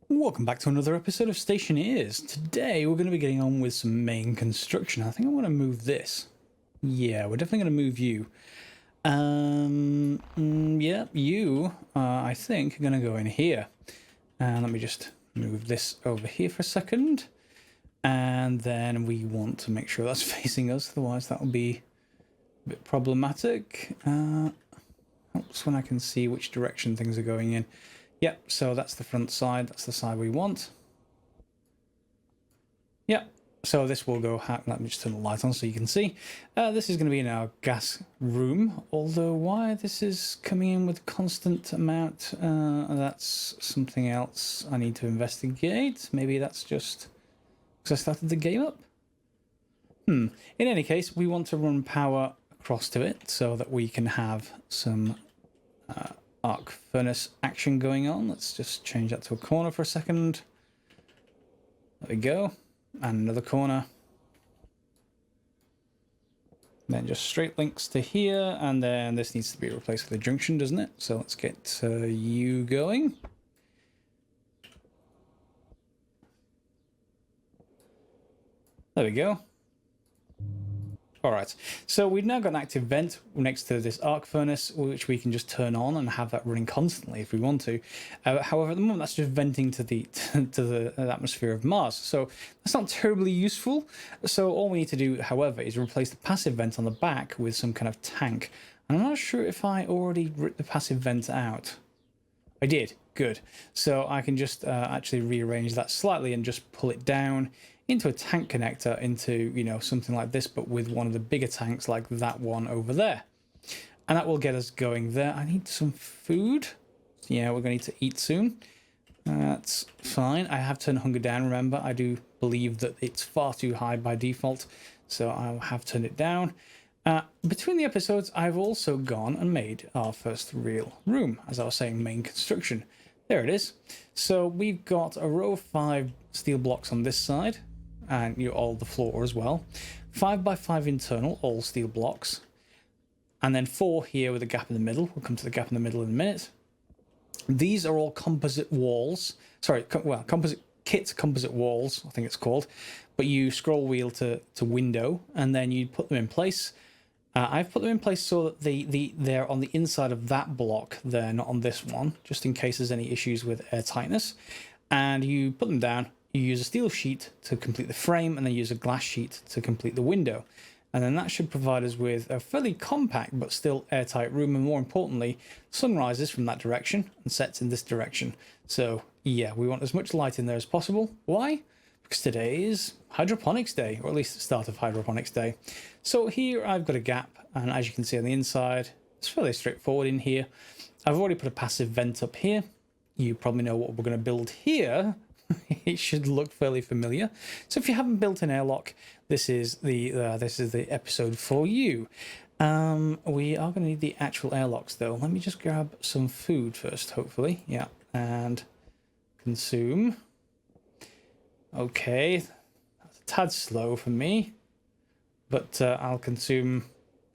Welcome back to another episode of Stationeers. Today we're going to be getting on with some main construction. I think I want to move this. Yeah, we're definitely going to move you. Yeah, you, I think, are going to go in here. And let me just move this over here for a second. And then we want to make sure that's facing us, otherwise that will be a bit problematic. Helps when I can see which direction things are going in. Yep, so that's the front side. That's the side we want. Yep, so this will go... Let me just turn the light on so you can see. This is going to be in our gas room, although why this is coming in with constant amount, that's something else I need to investigate. Maybe that's just because I started the game up. In any case, we want to run power across to it so that we can have some... arc furnace action going on. Let's just change that to a corner for a second. There we go. And another corner. Then just straight links to here, and then this needs to be replaced with a junction, doesn't it? So let's get you going. There we go. Alright, so we've now got an active vent next to this arc furnace, which we can just turn on and have that running constantly if we want to. However, at the moment, that's just venting to the atmosphere of Mars, so that's not terribly useful. So all we need to do, however, is replace the passive vent on the back with some kind of tank. I'm not sure if I already ripped the passive vent out. I did. Good. So I can just actually rearrange that slightly and just pull it down into a tank connector into, you know, something like this, but with one of the bigger tanks like that one over there. And that will get us going there. I need some food. Yeah, we're going to need to eat soon. That's fine. I have turned hunger down, remember. I do believe that it's far too high by default, so I have turned it down. Between the episodes, I've also gone and made our first real room, as I was saying, main construction. There it is. So we've got a row of 5 steel blocks on this side, and all the floor as well. 5x5 internal, all steel blocks. And then 4 here with a gap in the middle. We'll come to the gap in the middle in a minute. These are all composite walls. Sorry, composite walls, I think it's called. But you scroll wheel to window, and then you put them in place. I've put them in place so that they're on the inside of that block. They're not on this one, just in case there's any issues with air tightness. And you put them down. You use a steel sheet to complete the frame, and then use a glass sheet to complete the window. And then that should provide us with a fairly compact but still airtight room, and more importantly, sun rises from that direction and sets in this direction. So yeah, we want as much light in there as possible. Why? Because today is Hydroponics Day, or at least the start of Hydroponics Day. So here I've got a gap, and as you can see on the inside, it's fairly straightforward in here. I've already put a passive vent up here. You probably know what we're going to build here. It should look fairly familiar. So if you haven't built an airlock, this is the episode for you. We are going to need the actual airlocks though. Let me just grab some food first, hopefully. Yeah, and consume. Okay, that's a tad slow for me, but I'll consume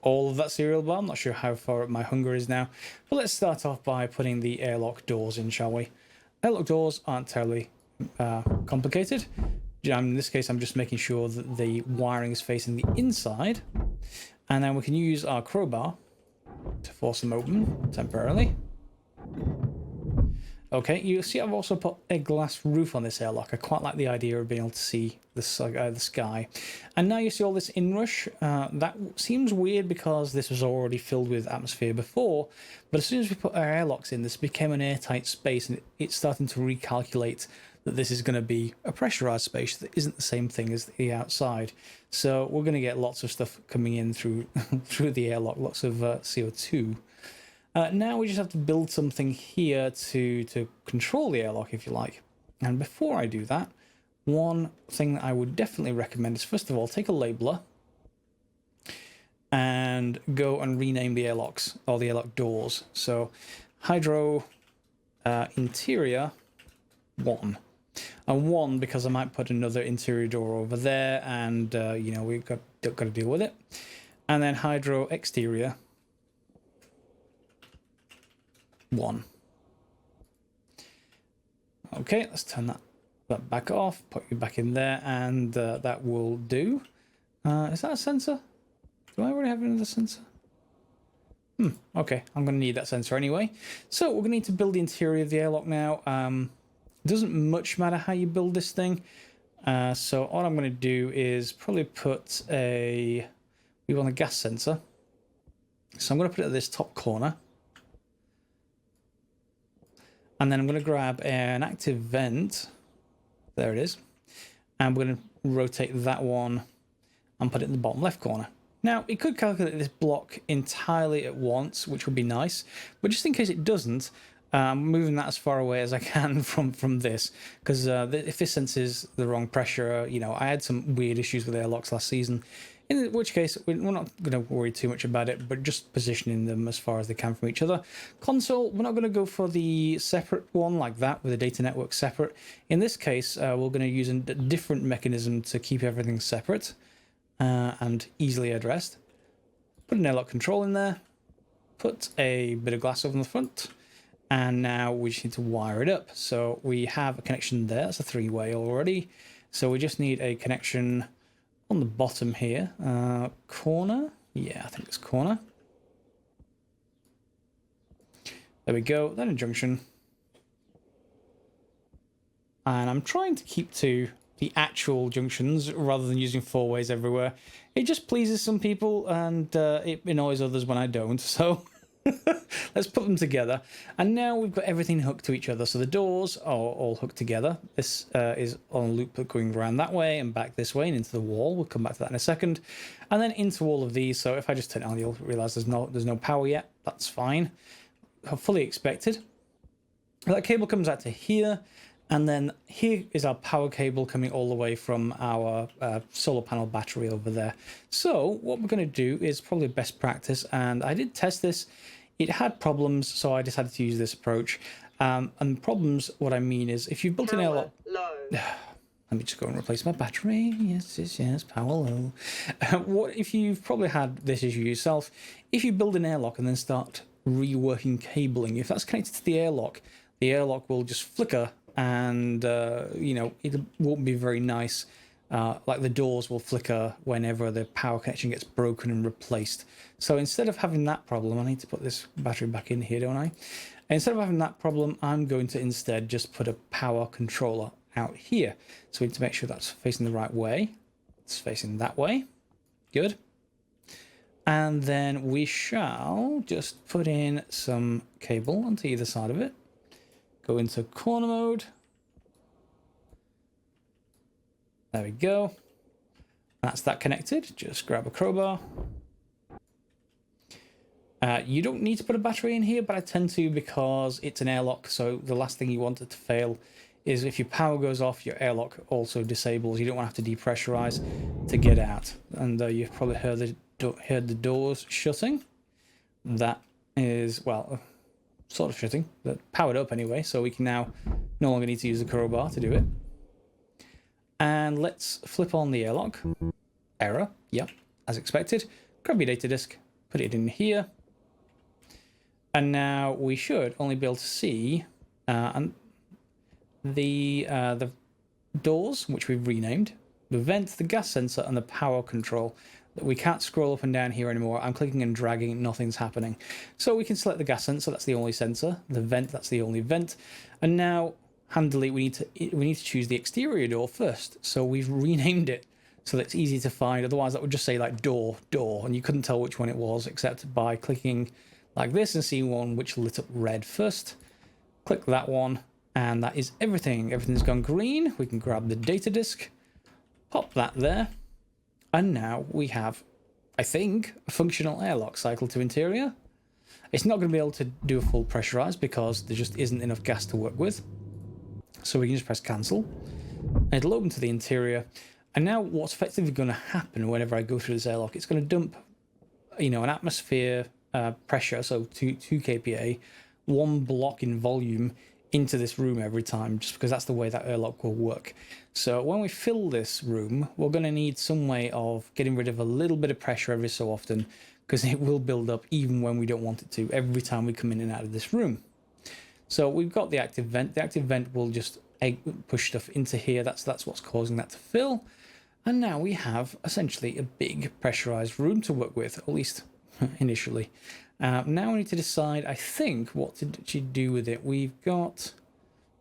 all of that cereal bar. I'm not sure how far up my hunger is now, but let's start off by putting the airlock doors in, shall we? Airlock doors aren't terribly complicated. In this case, I'm just making sure that the wiring is facing the inside, and then we can use our crowbar to force them open temporarily. Okay, you see I've also put a glass roof on this airlock. I quite like the idea of being able to see the sky. And now you see all this inrush. That seems weird because this was already filled with atmosphere before, but as soon as we put our airlocks in, this became an airtight space, and it's starting to recalculate that this is going to be a pressurized space that isn't the same thing as the outside. So we're going to get lots of stuff coming in through the airlock, lots of CO2. Now we just have to build something here to control the airlock, if you like. And before I do that, one thing that I would definitely recommend is, first of all, take a labeler and go and rename the airlocks, or the airlock doors. So Hydro Interior 1. And 1 because I might put another interior door over there, and you know, we've got to deal with it. And then Hydro Exterior 1. Okay, let's turn that back off, put you back in there, and that will do. Is that a sensor? Do I already have another sensor? Okay, I'm going to need that sensor anyway. So we're going to need to build the interior of the airlock now. It doesn't much matter how you build this thing. So all I'm going to do is probably put we want a gas sensor. So I'm going to put it at this top corner. And then I'm going to grab an active vent. There it is. And we're going to rotate that one and put it in the bottom left corner. Now, it could calculate this block entirely at once, which would be nice. But just in case it doesn't, I'm moving that as far away as I can from this. Because if this senses the wrong pressure, you know, I had some weird issues with airlocks last season. In which case, we're not going to worry too much about it, but just positioning them as far as they can from each other. Console, we're not going to go for the separate one like that, with the data network separate. In this case, we're going to use a different mechanism to keep everything separate and easily addressed. Put an airlock control in there, put a bit of glass over the front, and now we just need to wire it up. So we have a connection there, that's a three-way already. So we just need a connection on the bottom here, corner. Yeah, I think it's corner. There we go, then a junction. And I'm trying to keep to the actual junctions rather than using four ways everywhere. It just pleases some people and it annoys others when I don't, so let's put them together. And now we've got everything hooked to each other. So the doors are all hooked together. This is on a loop going around that way and back this way and into the wall. We'll come back to that in a second. And then into all of these. So if I just turn it on, you'll realize there's no power yet. That's fine. Fully expected. That cable comes out to here. And then here is our power cable coming all the way from our solar panel battery over there. So what we're going to do is probably best practice. And I did test this. It had problems, so I decided to use this approach. And problems, what I mean is, if you've built an airlock... Let me just go and replace my battery. Yes, power low. What if you've probably had this issue yourself? If you build an airlock and then start reworking cabling, if that's connected to the airlock will just flicker and, you know, it won't be very nice. Like the doors will flicker whenever the power connection gets broken and replaced. So instead of having that problem, I need to put this battery back in here, don't I? Instead of having that problem, I'm going to instead just put a power controller out here. So we need to make sure that's facing the right way. It's facing that way. Good. And then we shall just put in some cable onto either side of it. Go into corner mode. There we go. That's that connected. Just grab a crowbar. You don't need to put a battery in here, but I tend to because it's an airlock. So the last thing you want it to fail is if your power goes off, your airlock also disables. You don't want to have to depressurize to get out. And you've probably heard the doors shutting. That is, well, sort of shutting, but powered up anyway. So we can now no longer need to use the crowbar to do it. And let's flip on the airlock. Error. Yep, as expected. Grab your data disk, put it in here. And now we should only be able to see and the doors, which we've renamed, the vent, the gas sensor, and the power control. We can't scroll up and down here anymore. I'm clicking and dragging, nothing's happening. So we can select the gas sensor, that's the only sensor. The vent, that's the only vent. And now, handily, we need to choose the exterior door first. So we've renamed it so that it's easy to find. Otherwise, that would just say like door, and you couldn't tell which one it was except by clicking like this and seeing one which lit up red first. Click that one, and that is everything. Everything's gone green. We can grab the data disk, pop that there. And now we have, I think, a functional airlock cycle to interior. It's not going to be able to do a full pressurize because there just isn't enough gas to work with. So we can just press cancel. It'll open to the interior. And now what's effectively going to happen whenever I go through this airlock, it's going to dump, you know, an atmosphere pressure, so 2 kPa, 1 block in volume into this room every time, just because that's the way that airlock will work. So when we fill this room, we're going to need some way of getting rid of a little bit of pressure every so often, because it will build up even when we don't want it to, every time we come in and out of this room. So we've got the active vent. The active vent will just push stuff into here. That's what's causing that to fill. And now we have essentially a big pressurized room to work with, at least initially. Now we need to decide, I think, what to do with it. We've got...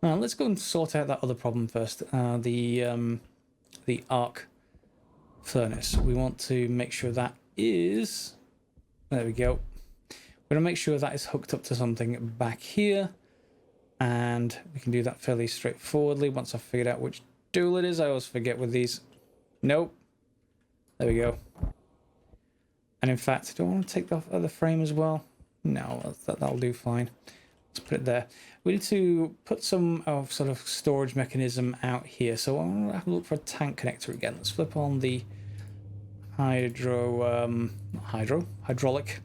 let's go and sort out that other problem first. The arc furnace. We want to make sure that is... There we go. We're going to make sure that is hooked up to something back here. And we can do that fairly straightforwardly once I've figured out which tool it is. I always forget with these. Nope. There we go. And in fact, do I want to take off the frame as well? No, that'll do fine. Let's put it there. We need to put some sort of storage mechanism out here. So I'm going to have a look for a tank connector again. Let's flip on the hydraulic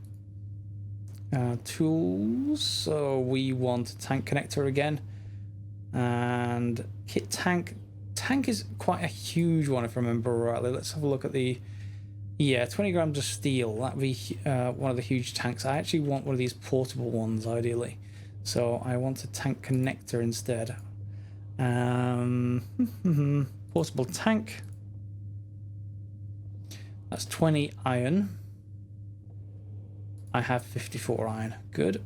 tools. So we want a tank connector again. And kit tank. Tank is quite a huge one if I remember rightly. Let's have a look at the... Yeah, 20 grams of steel. That'd be one of the huge tanks. I actually want one of these portable ones, ideally. So I want a tank connector instead. Portable tank. That's 20 iron. I have 54 iron. Good.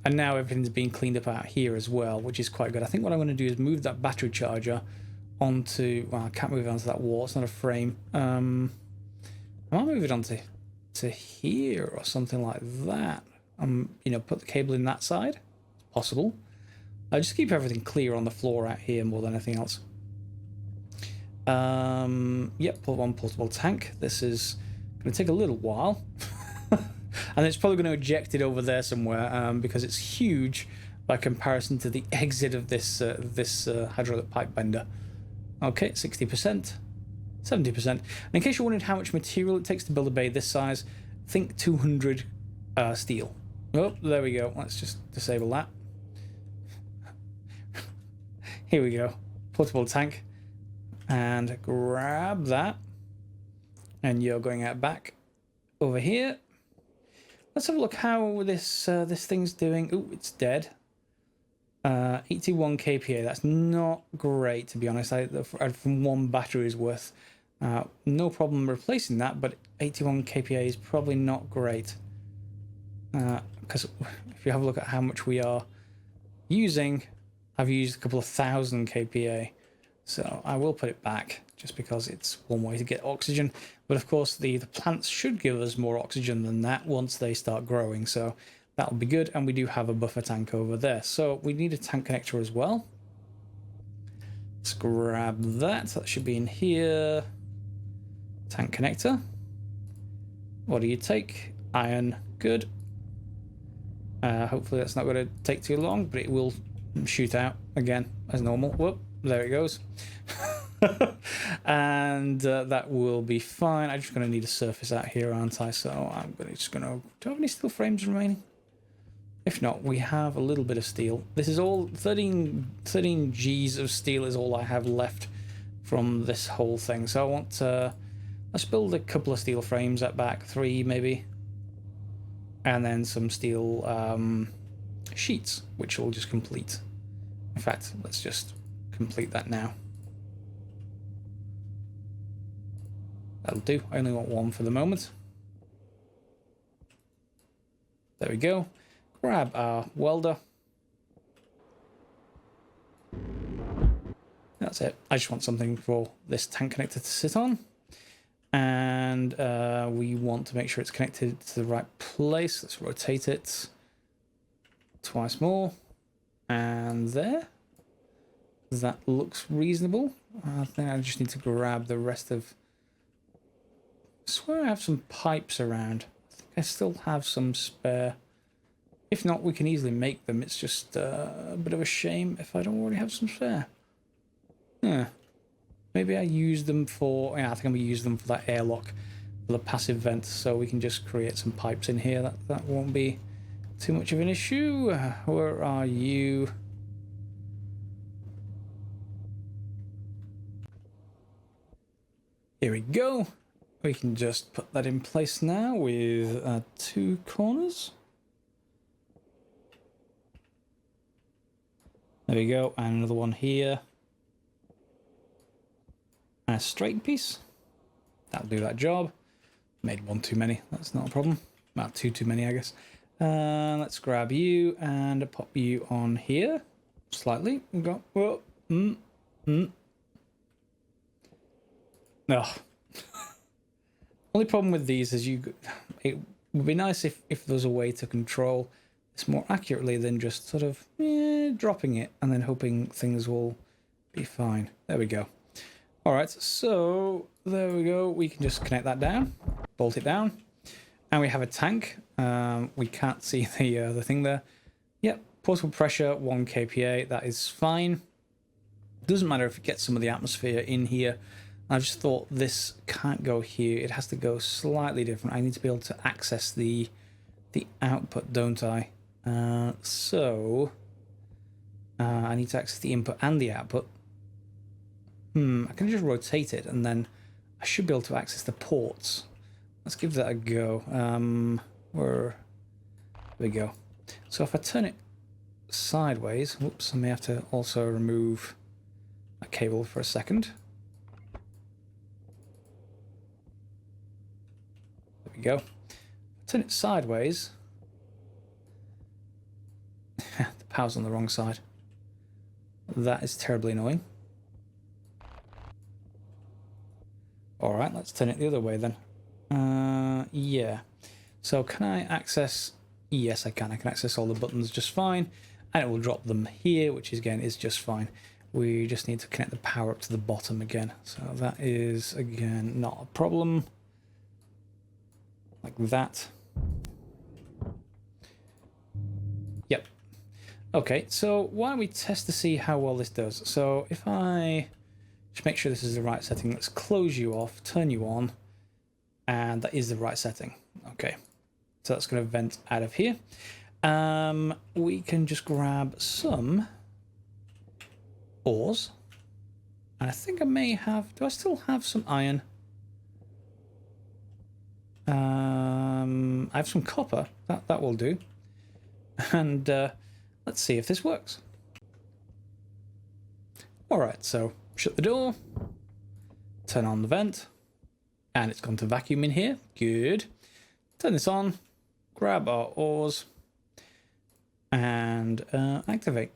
And now everything's being cleaned up out here as well, which is quite good. I think what I'm going to do is move that battery charger onto... Well, I can't move it onto that wall. It's not a frame. I might move it onto here or something like that. You know, put the cable in that side. It's possible. Just keep everything clear on the floor out here more than anything else. Yep, put one portable tank. This is going to take a little while. And it's probably going to eject it over there somewhere because it's huge by comparison to the exit of this hydraulic pipe bender. Okay, 60%, 70%. And in case you're wondering how much material it takes to build a bay this size, think 200 steel. Oh, there we go. Let's just disable that. Here we go. Portable tank. And grab that. And you're going out back over here. Let's have a look how this thing's doing. Ooh, it's dead. 81 kPa. That's not great, to be honest. From one battery's worth. No problem replacing that, but 81 kPa is probably not great. Because if you have a look at how much we are using, I've used a couple of thousand kPa. So I will put it back just because it's one way to get oxygen. But of course the plants should give us more oxygen than that once they start growing. So that'll be good. And we do have a buffer tank over there. So we need a tank connector as well. Let's grab that. That should be in here. Tank connector. What do you take? Iron. Good. Hopefully that's not going to take too long, but it will shoot out again as normal. Whoop. There it goes. And that will be fine. I'm just going to need a surface out here, aren't I? So I'm just going to... Do I have any steel frames remaining? If not, we have a little bit of steel. This is all... 13 Gs of steel is all I have left from this whole thing. So I want... let's build a couple of steel frames at back. 3 maybe. And then some steel sheets, which will just complete. In fact, let's just... complete that now. That'll do. I only want one for the moment. There we go. Grab our welder. That's it. I just want something for this tank connector to sit on. And we want to make sure it's connected to the right place. Let's rotate it twice more. And there. That looks reasonable. I think I just need to grab the rest of... I swear I have some pipes around. I think I still have some spare. If not, we can easily make them. It's just a bit of a shame if I don't already have some spare. Yeah. Maybe I use them for... Yeah, I think I'm going to use them for that airlock. For the passive vent. So we can just create some pipes in here. That won't be too much of an issue. Where are you? Here we go. We can just put that in place now with 2 corners. There we go, and another one here. And a straight piece. That'll do that job. Made one too many, that's not a problem. Well, two too many, I guess. Let's grab you and pop you on here. Slightly. We've got... Whoa. Oh. Only problem with these is it would be nice if there was a way to control this more accurately than just sort of dropping it and then hoping things will be fine. There we go. All right, so there we go. We can just connect that down, bolt it down, and we have a tank. We can't see the thing there. Yep, portable pressure 1 kPa. That is fine. Doesn't matter if it gets some of the atmosphere in here. I just thought this can't go here. It has to go slightly different. I need to be able to access the output, don't I? So I need to access the input and the output. I can just rotate it and then I should be able to access the ports. Let's give that a go. There we go. So if I turn it sideways, whoops, I may have to also remove a cable for a second. There we go. Turn it sideways. The power's on the wrong side. That is terribly annoying. Alright, let's turn it the other way then. Yeah. So can I access... Yes, I can. I can access all the buttons just fine. And it will drop them here, which is, again, is just fine. We just need to connect the power up to the bottom again. So that is, again, not a problem. Like that. Yep. Okay, so why don't we test to see how well this does? So if I just make sure this is the right setting, let's close you off, turn you on, and that is the right setting. Okay, so that's going to vent out of here. We can just grab some ores, and I think I may have... Do I still have some iron? I have some copper. That will do. And let's see if this works. All right, so shut the door, turn on the vent, and it's gone to vacuum in here. Good. Turn this on, grab our ores, and activate.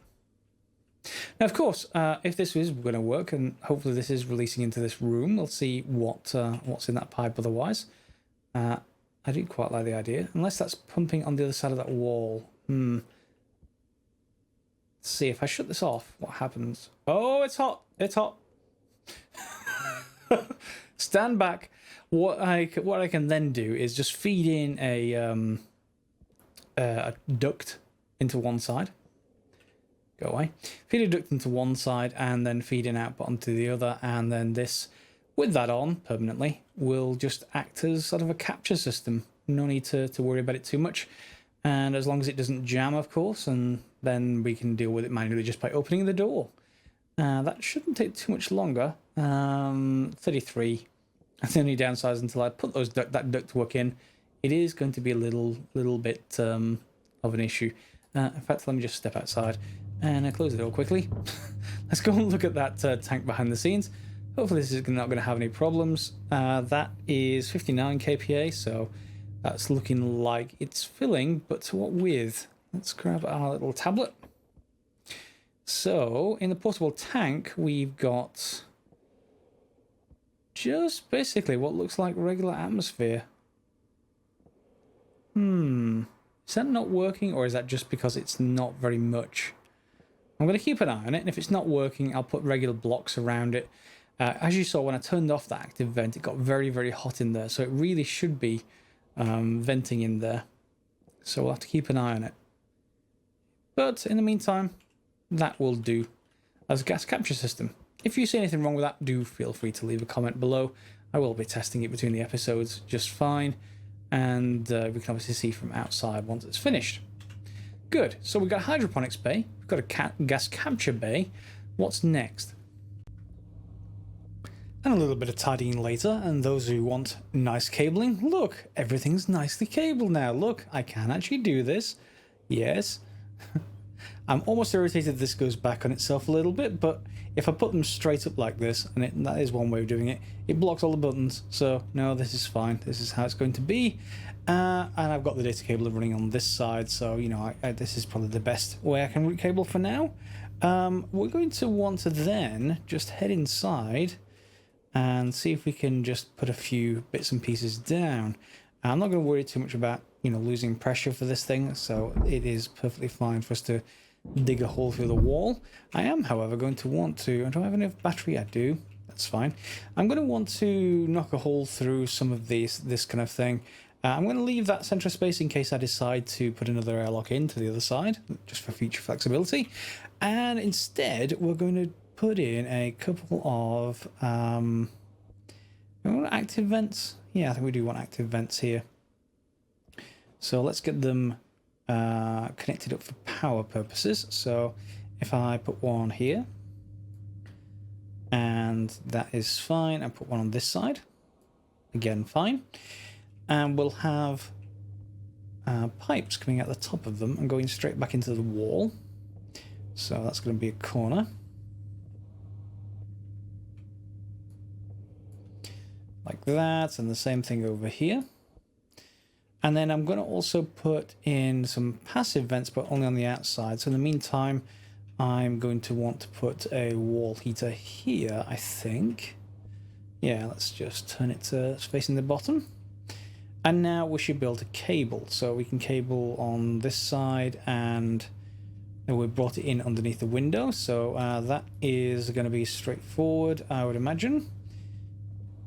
Now, of course, if this is going to work, and hopefully this is releasing into this room, we'll see what's in that pipe otherwise. I do quite like the idea, unless that's pumping on the other side of that wall. Let's see, if I shut this off, what happens? Oh, it's hot. It's hot. Stand back. What I can then do is just feed in a duct into one side. Go away. Feed a duct into one side and then feed in output onto the other, and then this, with that on permanently, will just act as sort of a capture system. No need to worry about it too much. And as long as it doesn't jam, of course, and then we can deal with it manually just by opening the door. That shouldn't take too much longer. 33. That's the only downside until I put that ductwork in. It is going to be a little bit of an issue. In fact, let me just step outside and close the door quickly. Let's go and look at that tank behind the scenes. Hopefully this is not going to have any problems. That is 59 kPa, so that's looking like it's filling, but to what with? Let's grab our little tablet. So in the portable tank, we've got just basically what looks like regular atmosphere. Is that not working, or is that just because it's not very much? I'm going to keep an eye on it, and if it's not working, I'll put regular blocks around it. As you saw, when I turned off that active vent, it got very, very hot in there, so it really should be venting in there. So we'll have to keep an eye on it. But in the meantime, that will do as a gas capture system. If you see anything wrong with that, do feel free to leave a comment below. I will be testing it between the episodes just fine, and we can obviously see from outside once it's finished. Good, so we've got a hydroponics bay, we've got a gas capture bay. What's next? And a little bit of tidying later, and those who want nice cabling, look, everything's nicely cabled now. Look, I can actually do this. Yes. I'm almost irritated this goes back on itself a little bit, but if I put them straight up like this, and that is one way of doing it, it blocks all the buttons. So no, this is fine. This is how it's going to be. And I've got the data cable running on this side, so you know this is probably the best way I can route cable for now. We're going to want to then just head inside and see if we can just put a few bits and pieces down. I'm not going to worry too much about, you know, losing pressure for this thing, so it is perfectly fine for us to dig a hole through the wall. I am, however, going to want to... Do I have enough battery? I do. That's fine. I'm going to want to knock a hole through some of this kind of thing. I'm going to leave that centre space in case I decide to put another airlock in to the other side, just for future flexibility. And instead, we're going to put in a couple of... we want active vents? Yeah, I think we do want active vents here. So let's get them connected up for power purposes. So if I put one here, and that is fine, I put one on this side, again fine, and we'll have pipes coming out the top of them and going straight back into the wall. So that's going to be a corner. Like that, and the same thing over here. And then I'm going to also put in some passive vents, but only on the outside. So in the meantime, I'm going to want to put a wall heater here, I think. Yeah, let's just turn it to facing the bottom. And now we should be able to cable. So we can cable on this side, and we brought it in underneath the window. So that is going to be straightforward, I would imagine.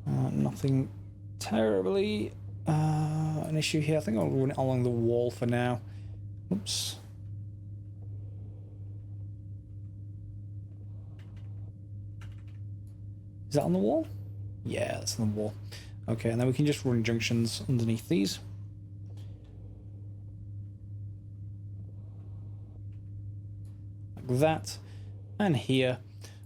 Nothing terribly an issue here. I think I'll run it along the wall for now. Oops. Is that on the wall? Yeah, that's on the wall. Okay, and then we can just run junctions underneath these. Like that. And here.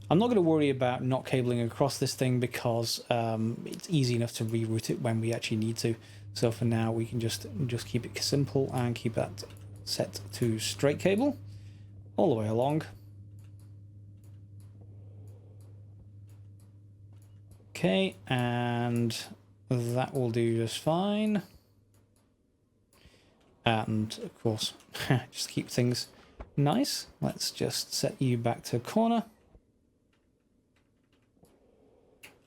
I'm not going to worry about not cabling across this thing because it's easy enough to reroute it when we actually need to. So for now, we can just keep it simple and keep that set to straight cable all the way along. Okay, and that will do just fine. And of course, just keep things nice. Let's just set you back to a corner.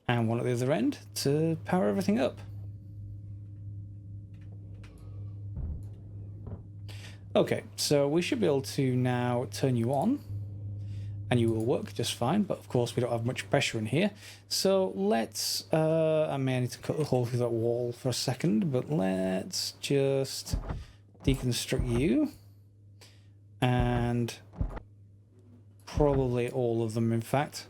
And one at the other end to power everything up. Okay, so we should be able to now turn you on, and you will work just fine, but of course we don't have much pressure in here. So let's, I may need to cut the hole through that wall for a second, but let's just deconstruct you. And probably all of them, in fact.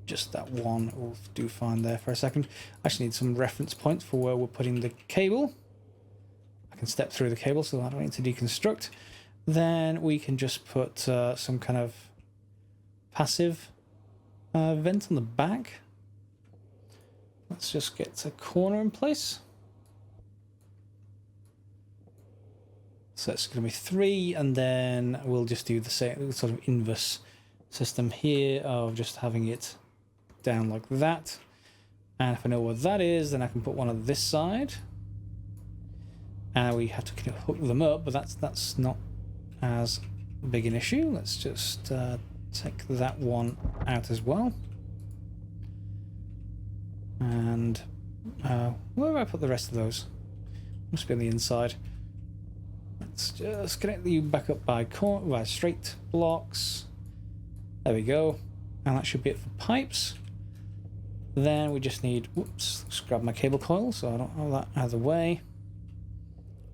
Just that one will do fine there for a second. I just need some reference points for where we're putting the cable. I can step through the cable, so I don't need to deconstruct. Then we can just put some kind of passive vent on the back. Let's just get a corner in place. So it's going to be 3, and then we'll just do the same sort of inverse system here of just having it down like that. And if I know what that is, then I can put one on this side. And we have to kind of hook them up, but that's not as big an issue. Let's just take that one out as well. And where have I put the rest of those? Must be on the inside. Let's just connect you back up by straight blocks. There we go. And that should be it for pipes. Then we just need, whoops, let's grab my cable coil so I don't have that out of the way.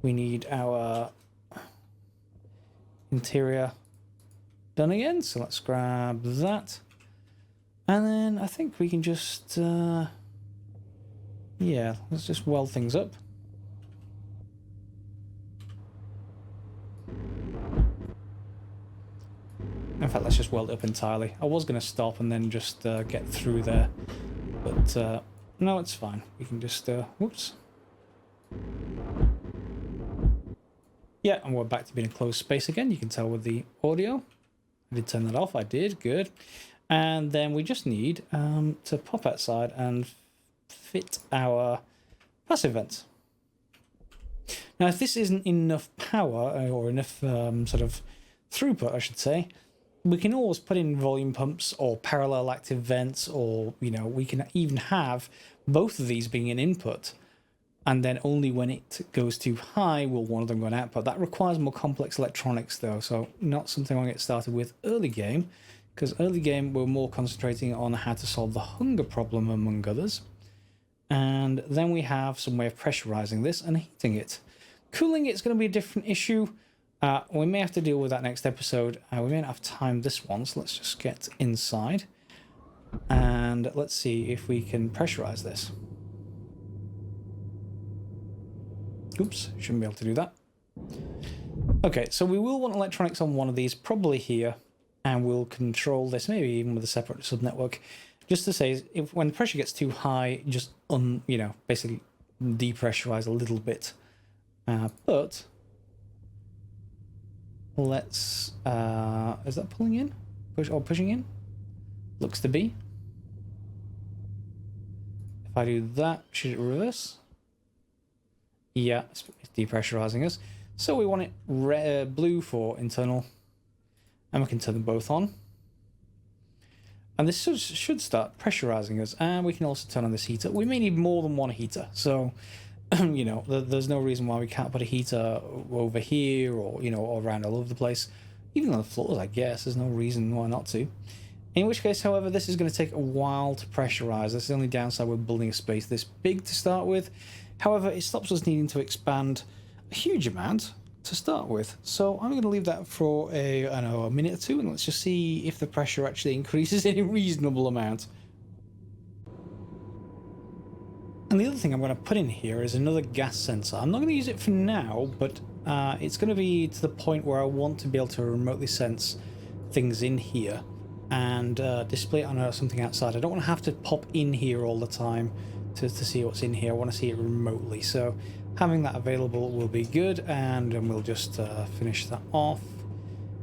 We need our interior done again, so let's grab that. And then I think we can just, yeah, let's just weld things up. In fact, let's just weld it up entirely. I was going to stop and then just get through there, but no, it's fine. We can just, whoops. Yeah, and we're back to being a closed space again. You can tell with the audio. I did turn that off. I did. Good. And then we just need to pop outside and fit our passive vents. Now, if this isn't enough power or enough sort of throughput, I should say, we can always put in volume pumps or parallel active vents, or, you know, we can even have both of these being an input. And then only when it goes too high will one of them go an output. That requires more complex electronics though, so not something I'll get started with early game, because early game we're more concentrating on how to solve the hunger problem among others. And then we have some way of pressurizing this and heating it. Cooling it's going to be a different issue. We may have to deal with that next episode. We may not have time this one, so let's just get inside. And let's see if we can pressurize this. Oops, shouldn't be able to do that. Okay, so we will want electronics on one of these, probably here, and we'll control this, maybe even with a separate subnetwork, just to say, if when the pressure gets too high, just basically depressurize a little bit. But let's is that pulling in? Pushing in? Looks to be. If I do that, should it reverse? Yeah, it's depressurizing us. So we want it blue for internal, and we can turn them both on. And this should start pressurizing us, and we can also turn on this heater. We may need more than one heater, so you know, there's no reason why we can't put a heater over here or, you know, or around all over the place, even on the floors, I guess. There's no reason why not to. In which case, however, this is going to take a while to pressurize. That's the only downside with building a space this big to start with. However, it stops us needing to expand a huge amount to start with. So I'm going to leave that for a minute or two, and let's just see if the pressure actually increases in a reasonable amount. And the other thing I'm going to put in here is another gas sensor. I'm not going to use it for now, but it's going to be to the point where I want to be able to remotely sense things in here and display it on something outside. I don't want to have to pop in here all the time to see what's in here. I want to see it remotely, so having that available will be good. And we'll just finish that off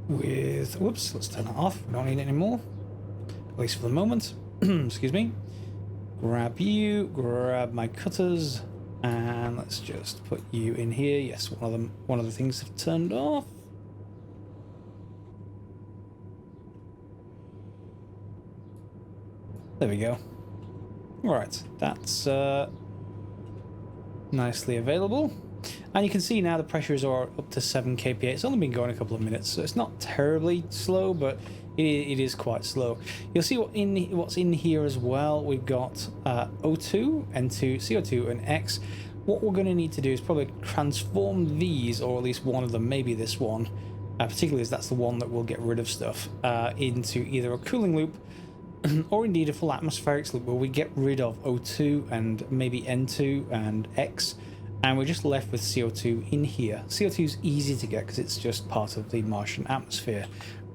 with, whoops, let's turn that off. We don't need it anymore, at least for the moment. Excuse me. Grab you, grab my cutters, and let's just put you in here. Yes, one of the things have turned off. There we go. Alright, that's nicely available. And you can see now the pressures are up to 7 kPa. It's only been going a couple of minutes, so it's not terribly slow, but it is quite slow. You'll see what's in here as well. We've got O2, N2, CO2, and X. What we're going to need to do is probably transform these, or at least one of them, maybe this one, particularly as that's the one that will get rid of stuff, into either a cooling loop or indeed a full atmospherics loop where we get rid of O2 and maybe N2 and X, and we're just left with CO2 in here. CO2 is easy to get because it's just part of the Martian atmosphere,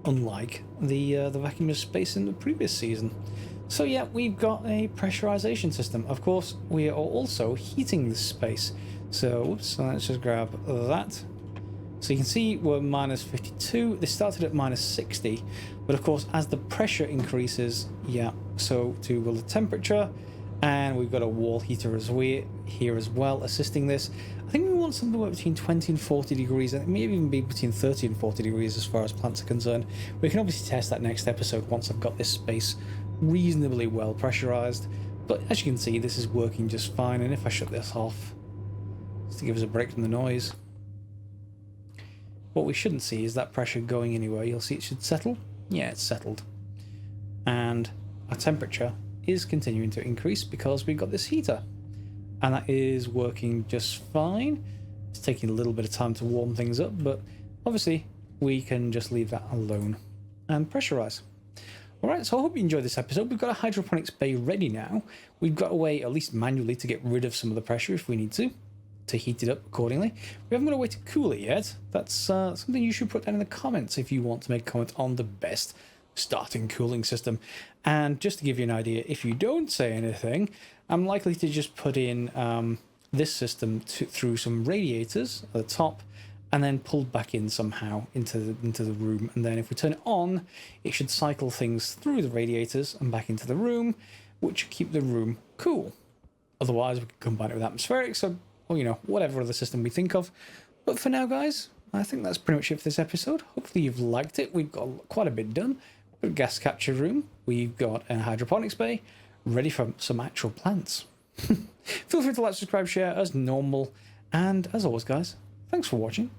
unlike the vacuum of space in the previous season. So yeah, we've got a pressurization system. Of course, we are also heating this space. So let's just grab that. So you can see we're minus 52. This started at minus 60, but of course, as the pressure increases, yeah, so too will the temperature. And we've got a wall heater here as well, assisting this. I think we want something between 20 and 40 degrees. It may even be between 30 and 40 degrees as far as plants are concerned. We can obviously test that next episode once I've got this space reasonably well pressurized. But as you can see, this is working just fine. And if I shut this off, just to give us a break from the noise, what we shouldn't see is that pressure going anywhere. You'll see it should settle. Yeah, it's settled. And our temperature is continuing to increase because we've got this heater. And that is working just fine. It's taking a little bit of time to warm things up, but obviously we can just leave that alone and pressurize. Alright, so I hope you enjoyed this episode. We've got a hydroponics bay ready now. We've got a way, at least manually, to get rid of some of the pressure if we need to heat it up accordingly. We haven't got a way to cool it yet. That's something you should put down in the comments if you want to make a comment on the best starting cooling system. And just to give you an idea, if you don't say anything, I'm likely to just put in this system through some radiators at the top and then pulled back in somehow into the room. And then if we turn it on, it should cycle things through the radiators and back into the room, which should keep the room cool. Otherwise, we could combine it with atmospheric, so, or, you know, whatever other system we think of. But for now, guys, I think that's pretty much it for this episode. Hopefully you've liked it. We've got quite a bit done. We've got a gas capture room. We've got a hydroponics bay ready for some actual plants. Feel free to like, subscribe, share as normal. And as always, guys, thanks for watching.